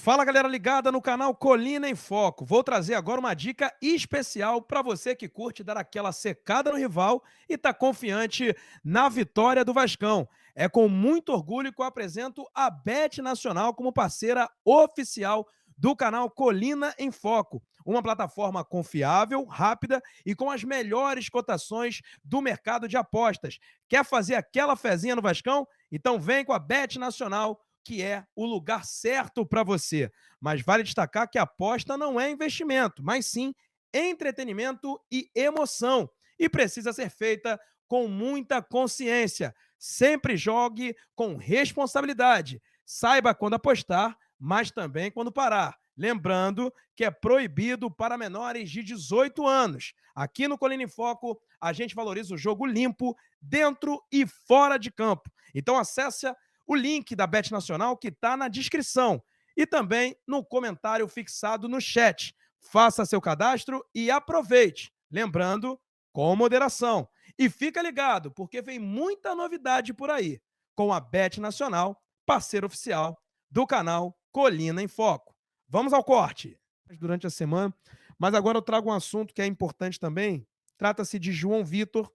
Fala, galera ligada no canal Colina em Foco. Vou trazer agora uma dica especial para você que curte dar aquela secada no rival e está confiante na vitória do Vascão. É com muito orgulho que eu apresento a Bet Nacional como parceira oficial do canal Colina em Foco. Uma plataforma confiável, rápida e com as melhores cotações do mercado de apostas. Quer fazer aquela fezinha no Vascão? Então vem com a Bet Nacional, que é o lugar certo para você. Mas vale destacar que a aposta não é investimento, mas sim entretenimento e emoção. E precisa ser feita com muita consciência. Sempre jogue com responsabilidade. Saiba quando apostar, mas também quando parar. Lembrando que é proibido para menores de 18 anos. Aqui no Colina em Foco, a gente valoriza o jogo limpo, dentro e fora de campo. Então acesse o link da Bet Nacional que está na descrição e também no comentário fixado no chat. Faça seu cadastro e aproveite. Lembrando, com moderação. E fica ligado, porque vem muita novidade por aí, com a Bet Nacional, parceiro oficial do canal Colina em Foco. Vamos ao corte. Durante a semana, mas agora eu trago um assunto que é importante também. Trata-se de João Vitor,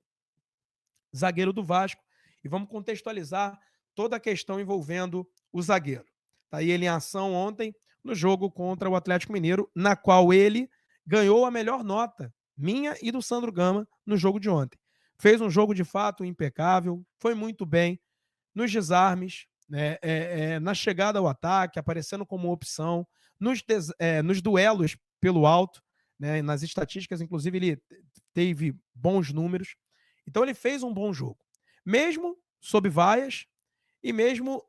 zagueiro do Vasco, e vamos contextualizar toda a questão envolvendo o zagueiro. Está aí ele em ação ontem no jogo contra o Atlético Mineiro, na qual ele ganhou a melhor nota, minha e do Sandro Gama, no jogo de ontem. Fez um jogo de fato impecável, foi muito bem nos desarmes, né, na chegada ao ataque, aparecendo como opção, nos duelos pelo alto, né, nas estatísticas, inclusive, ele teve bons números. Então, ele fez um bom jogo. Mesmo sob vaias e mesmo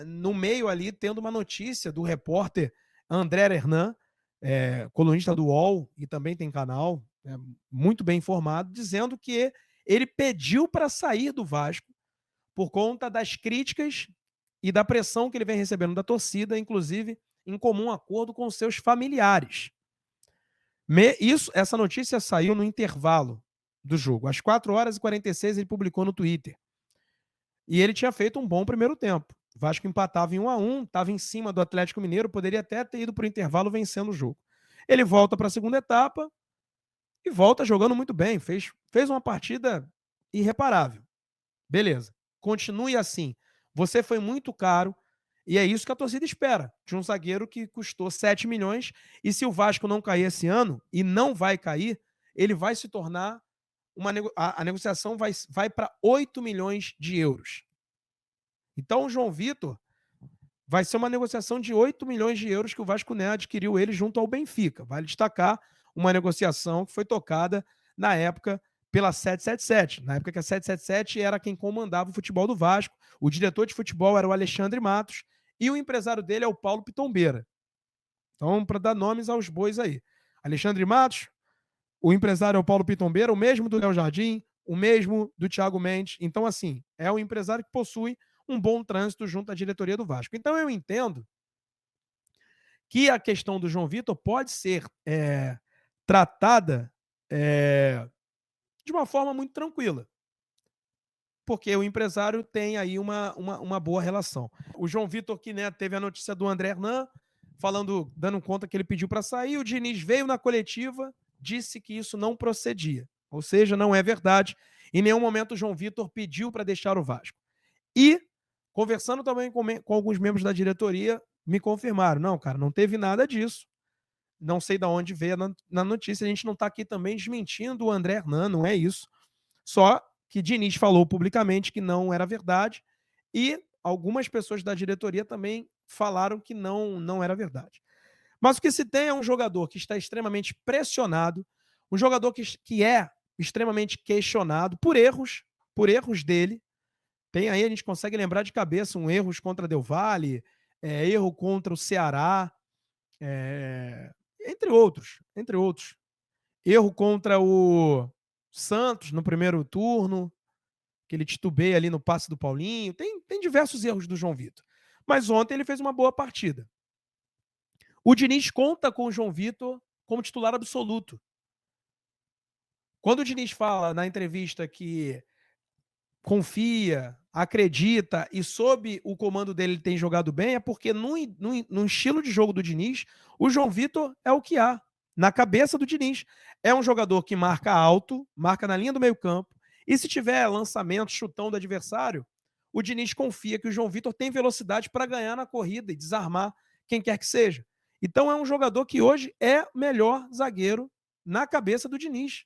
no meio ali, tendo uma notícia do repórter André Hernan, colunista do UOL e também tem canal, muito bem informado, dizendo que ele pediu para sair do Vasco por conta das críticas e da pressão que ele vem recebendo da torcida, inclusive em comum acordo com seus familiares. Essa notícia saiu no intervalo do jogo. Às 4h46 ele publicou no Twitter. E ele tinha feito um bom primeiro tempo. O Vasco empatava em 1-1, estava em cima do Atlético Mineiro, poderia até ter ido para o intervalo vencendo o jogo. Ele volta para a segunda etapa e volta jogando muito bem. Fez uma partida irreparável. Beleza. Continue assim. Você foi muito caro e é isso que a torcida espera de um zagueiro que custou 7 milhões e se o Vasco não cair esse ano, e não vai cair, ele vai se tornar a negociação vai para 8 milhões de euros. Então o João Vitor vai ser uma negociação de 8 milhões de euros que o Vasco adquiriu ele junto ao Benfica. Vale destacar uma negociação que foi tocada na época pela 777. Na época que a 777 era quem comandava o futebol do Vasco. O diretor de futebol era o Alexandre Matos e o empresário dele é o Paulo Pitombeira. Então, para dar nomes aos bois aí. Alexandre Matos, o empresário é o Paulo Pitombeira, o mesmo do Léo Jardim, o mesmo do Thiago Mendes. Então, assim, é um empresário que possui um bom trânsito junto à diretoria do Vasco. Então, eu entendo que a questão do João Vitor pode ser tratada de uma forma muito tranquila, porque o empresário tem aí uma boa relação. O João Vitor, que teve a notícia do André Hernan, dando conta que ele pediu para sair, o Diniz veio na coletiva, disse que isso não procedia, ou seja, não é verdade. Em nenhum momento o João Vitor pediu para deixar o Vasco. E, conversando também com alguns membros da diretoria, me confirmaram, não, cara, não teve nada disso. Não sei de onde veio na notícia, a gente não está aqui também desmentindo o André Hernan, não é isso. Só que Diniz falou publicamente que não era verdade e algumas pessoas da diretoria também falaram que não era verdade. Mas o que se tem é um jogador que está extremamente pressionado, um jogador que é extremamente questionado por erros dele. Tem aí, a gente consegue lembrar de cabeça erros contra Del Valle, erro contra o Ceará, entre outros. Erro contra o Santos no primeiro turno, que ele titubeia ali no passe do Paulinho. Tem diversos erros do João Vitor. Mas ontem ele fez uma boa partida. O Diniz conta com o João Vitor como titular absoluto. Quando o Diniz fala na entrevista que confia, acredita e sob o comando dele ele tem jogado bem, é porque no estilo de jogo do Diniz, o João Vitor é o que há. Na cabeça do Diniz. É um jogador que marca alto, marca na linha do meio campo, e se tiver lançamento, chutão do adversário, o Diniz confia que o João Vitor tem velocidade para ganhar na corrida e desarmar quem quer que seja. Então é um jogador que hoje é o melhor zagueiro na cabeça do Diniz.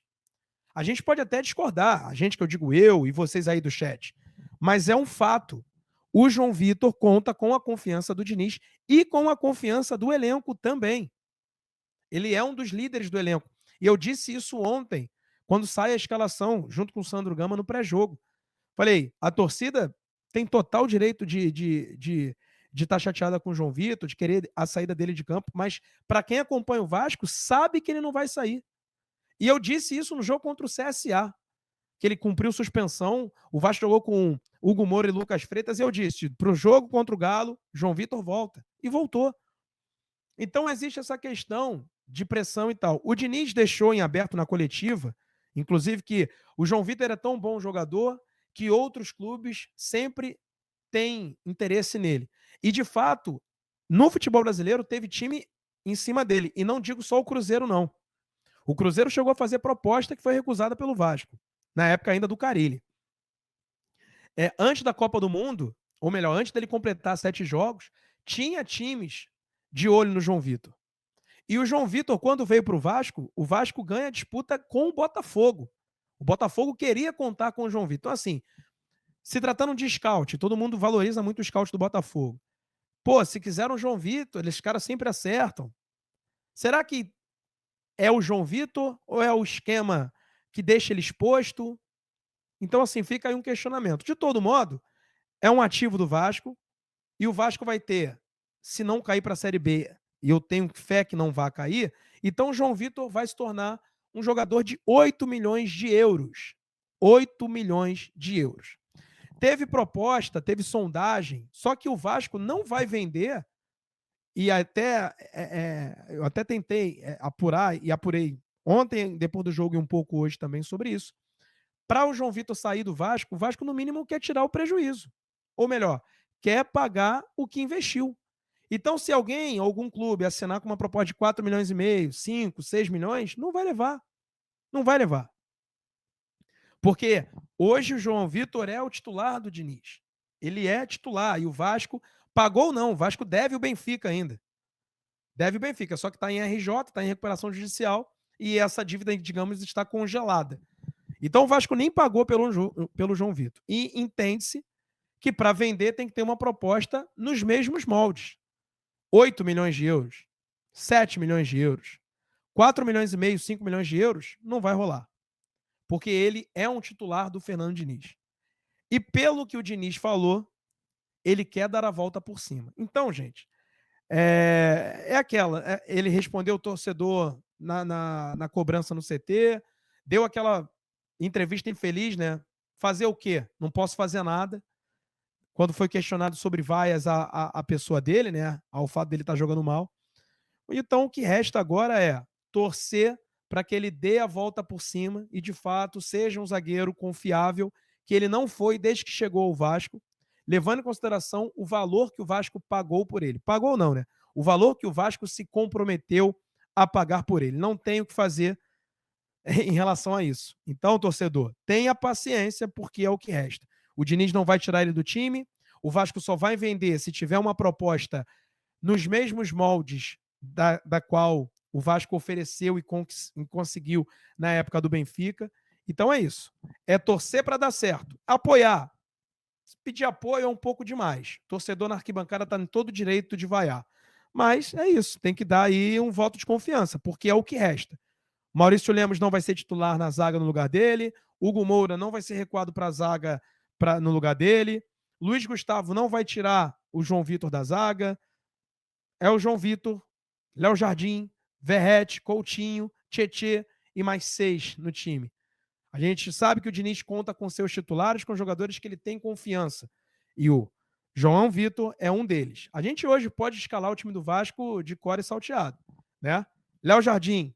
A gente pode até discordar, a gente que eu digo eu e vocês aí do chat, mas é um fato. O João Vitor conta com a confiança do Diniz e com a confiança do elenco também. Ele é um dos líderes do elenco. E eu disse isso ontem, quando sai a escalação, junto com o Sandro Gama no pré-jogo. Falei, a torcida tem total direito de estar chateada com o João Vitor, de querer a saída dele de campo, mas para quem acompanha o Vasco, sabe que ele não vai sair. E eu disse isso no jogo contra o CSA, que ele cumpriu suspensão, o Vasco jogou com Hugo Moura e Lucas Freitas, e eu disse, para o jogo contra o Galo, João Vitor volta. E voltou. Então existe essa questão de pressão e tal. O Diniz deixou em aberto na coletiva, inclusive, que o João Vitor é tão bom jogador que outros clubes sempre têm interesse nele. E, de fato, no futebol brasileiro teve time em cima dele. E não digo só o Cruzeiro, não. O Cruzeiro chegou a fazer proposta que foi recusada pelo Vasco, na época ainda do Carille. Antes da Copa do Mundo, ou melhor, antes dele completar 7 jogos, tinha times de olho no João Vitor. E o João Vitor, quando veio para o Vasco ganha a disputa com o Botafogo. O Botafogo queria contar com o João Vitor. Então, assim, se tratando de scout, todo mundo valoriza muito o scout do Botafogo. Pô, se quiser o João Vitor, eles caras sempre acertam. Será que é o João Vitor ou é o esquema que deixa ele exposto? Então, assim, fica aí um questionamento. De todo modo, é um ativo do Vasco e o Vasco vai ter, se não cair para a Série B, e eu tenho fé que não vai cair, então o João Vitor vai se tornar um jogador de 8 milhões de euros. 8 milhões de euros. Teve proposta, teve sondagem, só que o Vasco não vai vender, e até eu até tentei apurar, e apurei ontem, depois do jogo, e um pouco hoje também sobre isso. Para o João Vitor sair do Vasco, o Vasco, no mínimo, quer tirar o prejuízo. Ou melhor, quer pagar o que investiu. Então, se alguém, algum clube, assinar com uma proposta de 4 milhões e meio, 5, 6 milhões, não vai levar. Não vai levar. Porque hoje o João Vitor é o titular do Diniz. Ele é titular. E o Vasco pagou ou não. O Vasco deve o Benfica ainda. Deve o Benfica. Só que está em RJ, está em recuperação judicial. E essa dívida, digamos, está congelada. Então o Vasco nem pagou pelo João Vitor. E entende-se que para vender tem que ter uma proposta nos mesmos moldes. 8 milhões de euros, 7 milhões de euros, 4 milhões e meio, 5 milhões de euros, não vai rolar. Porque ele é um titular do Fernando Diniz. E pelo que o Diniz falou, ele quer dar a volta por cima. Então, gente, ele respondeu o torcedor na cobrança no CT, deu aquela entrevista infeliz, né? Fazer o quê? Não posso fazer nada. Quando foi questionado sobre vaias a pessoa dele, né? Ao fato dele estar jogando mal. Então, o que resta agora é torcer para que ele dê a volta por cima e, de fato, seja um zagueiro confiável, que ele não foi desde que chegou ao Vasco, levando em consideração o valor que o Vasco pagou por ele. Pagou não, né? O valor que o Vasco se comprometeu a pagar por ele. Não tem o que fazer em relação a isso. Então, torcedor, tenha paciência, porque é o que resta. O Diniz não vai tirar ele do time, o Vasco só vai vender se tiver uma proposta nos mesmos moldes da qual o Vasco ofereceu e conseguiu na época do Benfica. Então é isso. É torcer para dar certo. Apoiar. Se pedir apoio é um pouco demais. Torcedor na arquibancada está em todo o direito de vaiar. Mas é isso. Tem que dar aí um voto de confiança, porque é o que resta. Maurício Lemos não vai ser titular na zaga no lugar dele. Hugo Moura não vai ser recuado para a zaga no lugar dele. Luiz Gustavo não vai tirar o João Vitor da zaga. É o João Vitor, Léo Jardim, Verrete, Coutinho, Tietê e mais 6 no time. A gente sabe que o Diniz conta com seus titulares, com jogadores que ele tem confiança. E o João Vitor é um deles. A gente hoje pode escalar o time do Vasco de core salteado, né? Léo Jardim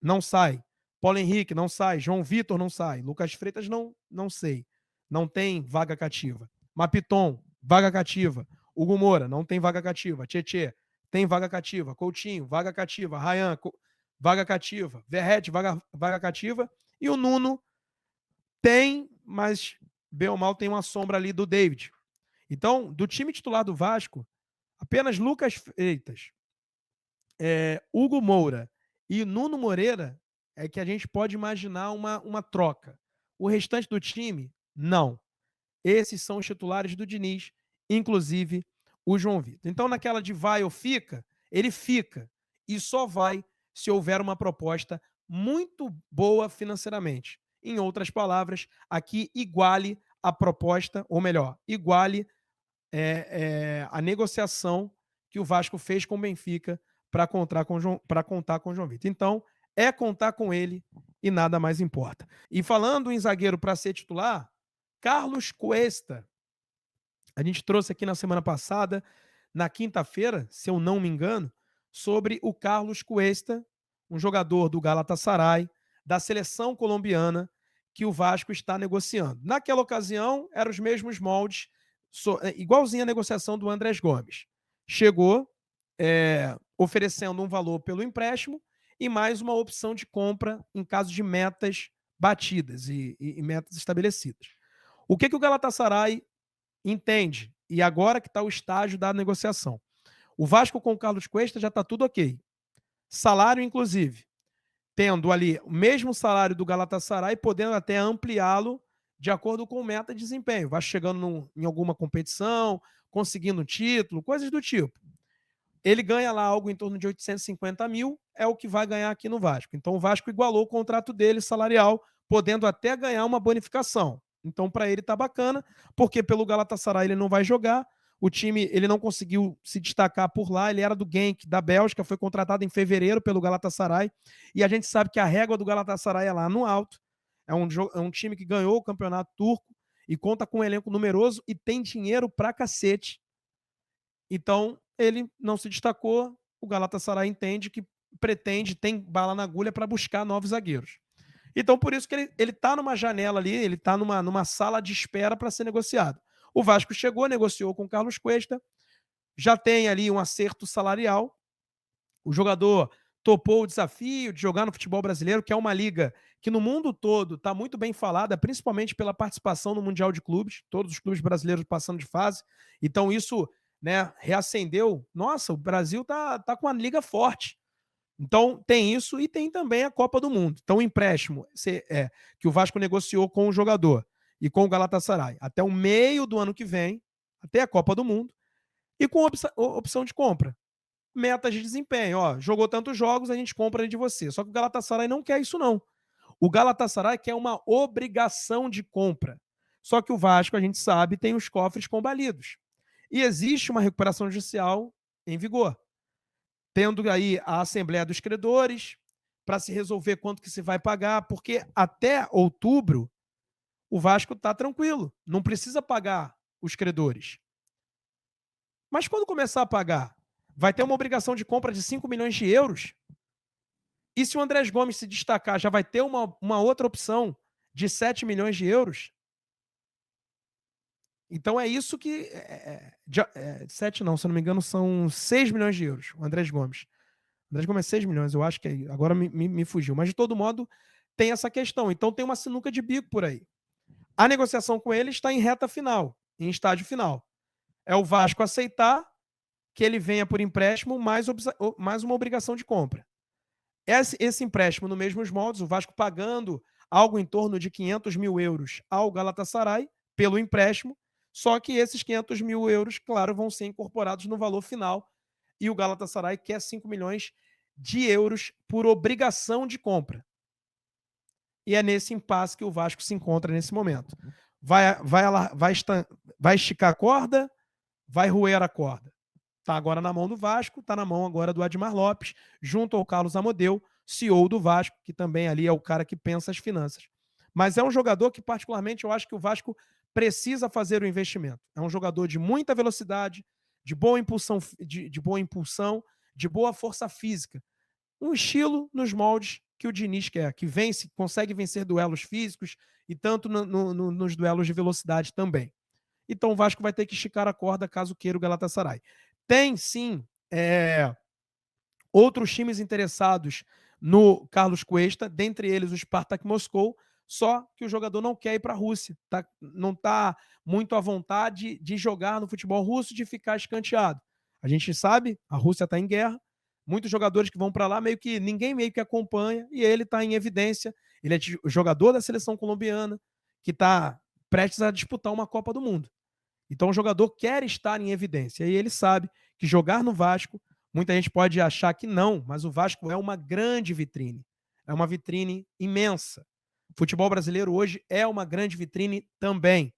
não sai. Paulo Henrique não sai. João Vitor não sai. Lucas Freitas não sei. Não tem vaga cativa. Mapiton, vaga cativa. Hugo Moura, não tem vaga cativa. Tietê, tem vaga cativa. Coutinho, vaga cativa. Ryan, vaga cativa. Verrete, vaga cativa. E o Nuno tem, mas bem ou mal tem uma sombra ali do David. Então, do time titular do Vasco, apenas Lucas Freitas, Hugo Moura e Nuno Moreira é que a gente pode imaginar uma troca. O restante do time, não. Esses são os titulares do Diniz, inclusive o João Vitor. Então, naquela de vai ou fica, ele fica. E só vai se houver uma proposta muito boa financeiramente. Em outras palavras, aqui iguale a proposta, ou melhor, iguale a negociação que o Vasco fez com o Benfica para contar com o João Vitor. Então, é contar com ele e nada mais importa. E falando em zagueiro para ser titular, Carlos Cuesta. A gente trouxe aqui na semana passada, na quinta-feira, se eu não me engano, sobre o Carlos Cuesta, um jogador do Galatasaray, da seleção colombiana, que o Vasco está negociando. Naquela ocasião, eram os mesmos moldes, igualzinho a negociação do Andrés Gomes. Chegou oferecendo um valor pelo empréstimo e mais uma opção de compra em caso de metas batidas e metas estabelecidas. O que o Galatasaray entende? E agora que está o estágio da negociação. O Vasco com o Carlos Cuesta já está tudo ok. Salário, inclusive, tendo ali o mesmo salário do Galatasaray, podendo até ampliá-lo de acordo com meta de desempenho. O Vasco chegando em alguma competição, conseguindo um título, coisas do tipo. Ele ganha lá algo em torno de 850 mil, é o que vai ganhar aqui no Vasco. Então o Vasco igualou o contrato dele salarial, podendo até ganhar uma bonificação. Então para ele tá bacana, porque pelo Galatasaray ele não vai jogar, o time ele não conseguiu se destacar por lá, ele era do Genk, da Bélgica, foi contratado em fevereiro pelo Galatasaray, e a gente sabe que a régua do Galatasaray é lá no alto, é um time que ganhou o campeonato turco e conta com um elenco numeroso e tem dinheiro pra cacete. Então, ele não se destacou, o Galatasaray entende que pretende, tem bala na agulha para buscar novos zagueiros. Então, por isso que ele está numa janela ali, ele está numa sala de espera para ser negociado. O Vasco chegou, negociou com o Carlos Cuesta, já tem ali um acerto salarial, o jogador topou o desafio de jogar no futebol brasileiro, que é uma liga que no mundo todo está muito bem falada, principalmente pela participação no Mundial de Clubes, todos os clubes brasileiros passando de fase. Então isso, né, reacendeu. Nossa, o Brasil tá com uma liga forte. Então tem isso e tem também a Copa do Mundo. Então o empréstimo que o Vasco negociou com o jogador e com o Galatasaray até o meio do ano que vem, até a Copa do Mundo, e com opção de compra. Metas de desempenho. Ó, jogou tantos jogos, a gente compra ele de você. Só que o Galatasaray não quer isso, não. O Galatasaray quer uma obrigação de compra. Só que o Vasco, a gente sabe, tem os cofres combalidos. E existe uma recuperação judicial em vigor. Tendo aí a Assembleia dos Credores para se resolver quanto que se vai pagar, porque até outubro o Vasco está tranquilo. Não precisa pagar os credores. Mas quando começar a pagar, vai ter uma obrigação de compra de 5 milhões de euros. E se o Andrés Gomes se destacar, já vai ter uma outra opção de 7 milhões de euros. Então é isso que... 7 não, se eu não me engano, são 6 milhões de euros, o Andrés Gomes. O Andrés Gomes é 6 milhões, eu acho que é. Agora me fugiu. Mas de todo modo, tem essa questão. Então tem uma sinuca de bico por aí. A negociação com ele está em reta final, em estágio final. É o Vasco aceitar que ele venha por empréstimo mais uma obrigação de compra. Esse empréstimo no mesmos moldes, o Vasco pagando algo em torno de 500 mil euros ao Galatasaray pelo empréstimo, só que esses 500 mil euros, claro, vão ser incorporados no valor final e o Galatasaray quer 5 milhões de euros por obrigação de compra. E é nesse impasse que o Vasco se encontra nesse momento. Vai esticar a corda, vai roer a corda. Está agora na mão do Vasco, está na mão agora do Admar Lopes, junto ao Carlos Amodeu, CEO do Vasco, que também ali é o cara que pensa as finanças. Mas é um jogador que, particularmente, eu acho que o Vasco precisa fazer o investimento. É um jogador de muita velocidade, de boa impulsão, de boa força física. Um estilo nos moldes que o Diniz quer, que consegue vencer duelos físicos e tanto nos duelos de velocidade também. Então o Vasco vai ter que esticar a corda caso queira o Galatasaray. Tem sim outros times interessados no Carlos Cuesta, dentre eles o Spartak Moscou, só que o jogador não quer ir para a Rússia, não está muito à vontade de jogar no futebol russo, de ficar escanteado. A gente sabe, a Rússia está em guerra, muitos jogadores que vão para lá, ninguém meio que acompanha, e ele está em evidência. Ele é jogador da seleção colombiana, que está prestes a disputar uma Copa do Mundo. Então o jogador quer estar em evidência, e ele sabe que jogar no Vasco, muita gente pode achar que não, mas o Vasco é uma grande vitrine. É uma vitrine imensa. O futebol brasileiro hoje é uma grande vitrine também.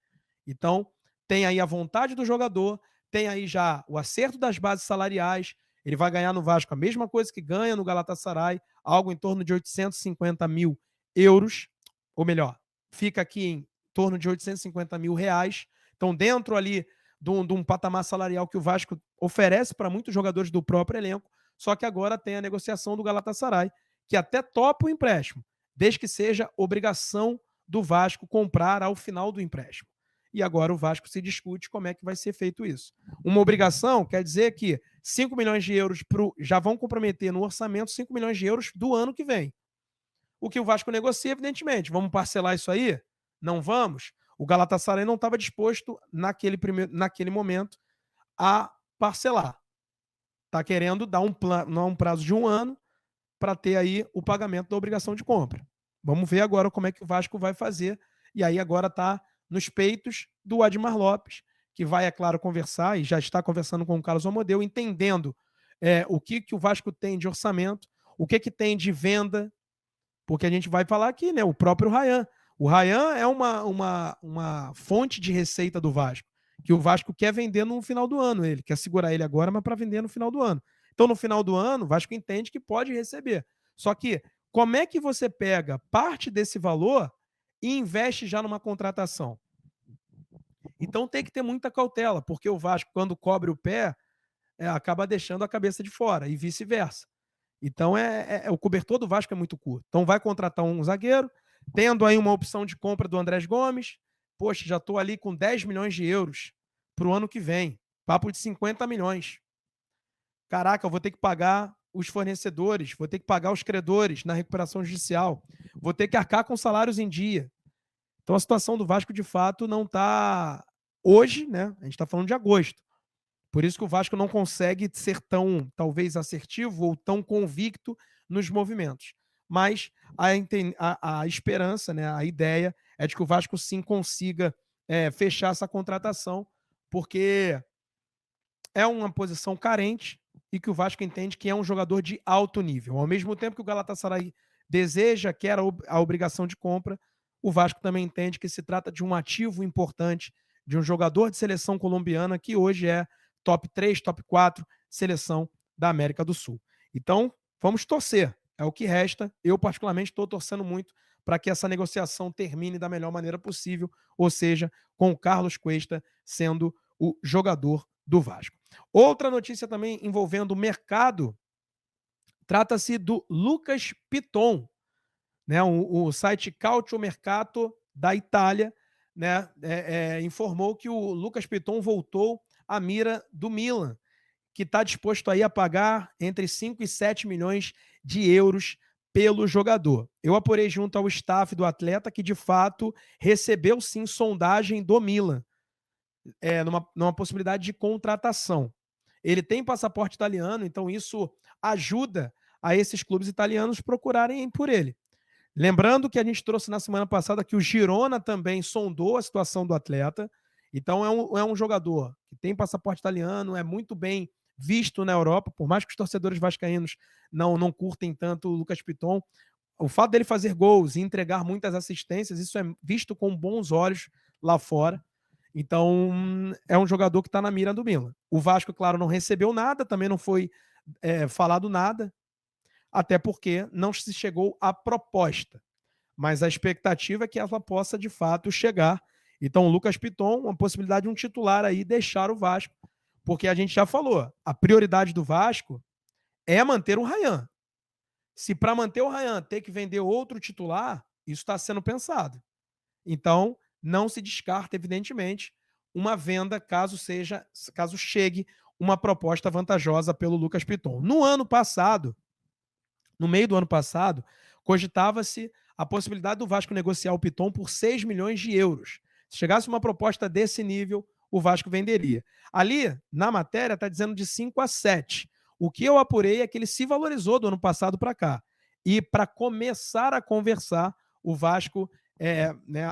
Então, tem aí a vontade do jogador, tem aí já o acerto das bases salariais. Ele vai ganhar no Vasco a mesma coisa que ganha no Galatasaray, algo em torno de 850 mil euros, ou melhor, fica aqui em torno de 850 mil reais. Então, dentro ali de um patamar salarial que o Vasco oferece para muitos jogadores do próprio elenco, só que agora tem a negociação do Galatasaray, que até topa o empréstimo, desde que seja obrigação do Vasco comprar ao final do empréstimo. E agora o Vasco se discute como é que vai ser feito isso. Uma obrigação quer dizer que 5 milhões de euros já vão comprometer no orçamento 5 milhões de euros do ano que vem. O que o Vasco negocia, evidentemente, vamos parcelar isso aí? Não vamos? O Galatasaray não estava disposto, naquele momento, a parcelar. Está querendo dar um prazo de 1 ano para ter aí o pagamento da obrigação de compra. Vamos ver agora como é que o Vasco vai fazer. E aí agora está nos peitos do Admar Lopes, que vai, é claro, conversar e já está conversando com o Carlos Amodeu, entendendo o que o Vasco tem de orçamento, o que tem de venda, porque a gente vai falar aqui, né? O próprio Rayan. O Rayan é uma fonte de receita do Vasco, que o Vasco quer vender no final do ano. Ele quer segurar ele agora, mas para vender no final do ano. Então, no final do ano, o Vasco entende que pode receber. Só que, como é que você pega parte desse valor e investe já numa contratação? Então, tem que ter muita cautela, porque o Vasco, quando cobre o pé, acaba deixando a cabeça de fora, e vice-versa. Então, o cobertor do Vasco é muito curto. Então, vai contratar um zagueiro, tendo aí uma opção de compra do Andrés Gomes. Poxa, já estou ali com 10 milhões de euros para o ano que vem. Papo de 50 milhões. Caraca, eu vou ter que pagar os fornecedores, vou ter que pagar os credores na recuperação judicial, vou ter que arcar com salários em dia. Então, a situação do Vasco, de fato, não está hoje, né? A gente está falando de agosto. Por isso que o Vasco não consegue ser tão, talvez, assertivo ou tão convicto nos movimentos. Mas a esperança, né, a ideia é de que o Vasco sim consiga fechar essa contratação, porque é uma posição carente e que o Vasco entende que é um jogador de alto nível. Ao mesmo tempo que o Galatasaray deseja, quer a obrigação de compra, o Vasco também entende que se trata de um ativo importante, de um jogador de seleção colombiana que hoje é top 3, top 4 seleção da América do Sul. Então, vamos torcer. É o que resta. Eu, particularmente, estou torcendo muito para que essa negociação termine da melhor maneira possível, ou seja, com o Carlos Cuesta sendo o jogador do Vasco. Outra notícia também envolvendo o mercado, trata-se do Lucas Piton, né? O site Calcio Mercato da Itália, né, informou que o Lucas Piton voltou à mira do Milan, que está disposto aí a pagar entre 5 e 7 milhões de euros pelo jogador. Eu apurei junto ao staff do atleta que, de fato, recebeu sim sondagem do Milan, numa possibilidade de contratação. Ele tem passaporte italiano, então isso ajuda a esses clubes italianos procurarem por ele. Lembrando que a gente trouxe na semana passada que o Girona também sondou a situação do atleta. Então é um jogador que tem passaporte italiano, é muito bem visto na Europa, por mais que os torcedores vascaínos não curtem tanto o Lucas Piton. O fato dele fazer gols e entregar muitas assistências, isso é visto com bons olhos lá fora. Então é um jogador que está na mira do Milan. O Vasco, claro, não recebeu nada, também não foi falado nada, até porque não se chegou à proposta. Mas a expectativa é que ela possa, de fato, chegar. Então, o Lucas Piton, uma possibilidade de um titular aí deixar o Vasco, porque a gente já falou, a prioridade do Vasco é manter o Rayan. Se para manter o Rayan ter que vender outro titular, isso está sendo pensado. Então, não se descarta, evidentemente, uma venda caso chegue uma proposta vantajosa pelo Lucas Piton. No meio do ano passado, cogitava-se a possibilidade do Vasco negociar o Piton por 6 milhões de euros. Se chegasse uma proposta desse nível, o Vasco venderia. Ali, na matéria, está dizendo de 5 a 7. O que eu apurei é que ele se valorizou do ano passado para cá. E para começar a conversar, o Vasco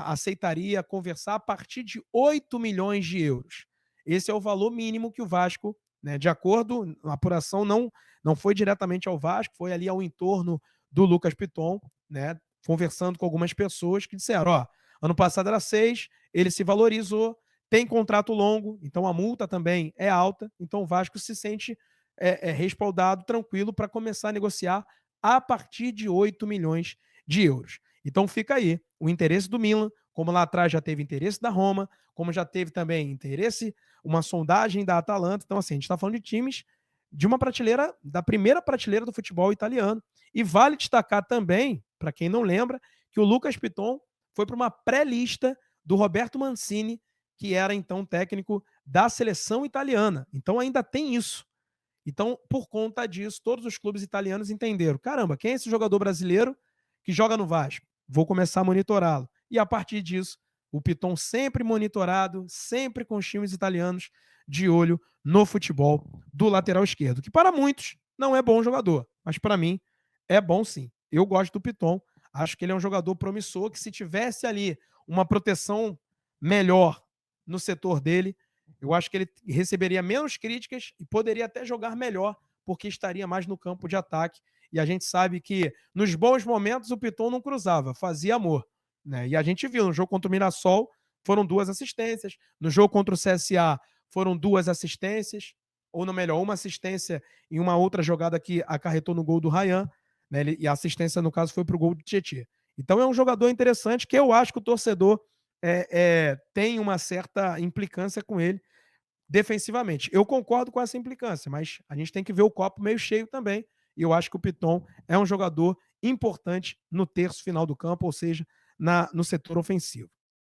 aceitaria conversar a partir de 8 milhões de euros. Esse é o valor mínimo que o Vasco, de acordo, a apuração não foi diretamente ao Vasco, foi ali ao entorno do Lucas Piton, conversando com algumas pessoas que disseram, ano passado era 6, ele se valorizou, tem contrato longo, então a multa também é alta, então o Vasco se sente respaldado, tranquilo, para começar a negociar a partir de 8 milhões de euros. Então fica aí o interesse do Milan, como lá atrás já teve interesse da Roma, como já teve também interesse, uma sondagem da Atalanta. Então, assim, a gente está falando de times de uma prateleira, da primeira prateleira do futebol italiano. E vale destacar também, para quem não lembra, que o Lucas Piton foi para uma pré-lista do Roberto Mancini, que era então técnico da seleção italiana. Então ainda tem isso. Então, por conta disso, todos os clubes italianos entenderam: caramba, quem é esse jogador brasileiro que joga no Vasco? Vou começar a monitorá-lo. E a partir disso, o Piton sempre monitorado, sempre com os times italianos de olho no futebol do lateral esquerdo, que para muitos não é bom jogador, mas para mim é bom sim. Eu gosto do Piton, acho que ele é um jogador promissor, que se tivesse ali uma proteção melhor no setor dele, eu acho que ele receberia menos críticas e poderia até jogar melhor, porque estaria mais no campo de ataque. E a gente sabe que nos bons momentos o Piton não cruzava, fazia amor. E a gente viu no jogo contra o Mirassol, foram 2 assistências. No jogo contra o CSA, foram 2 assistências. Ou, não melhor, uma assistência em uma outra jogada que acarretou no gol do Ryan. E a assistência, no caso, foi para o gol do Tietê. Então é um jogador interessante que eu acho que o torcedor tem uma certa implicância com ele defensivamente. Eu concordo com essa implicância, mas a gente tem que ver o copo meio cheio também. E eu acho que o Piton é um jogador importante no terço final do campo, ou seja, no setor ofensivo.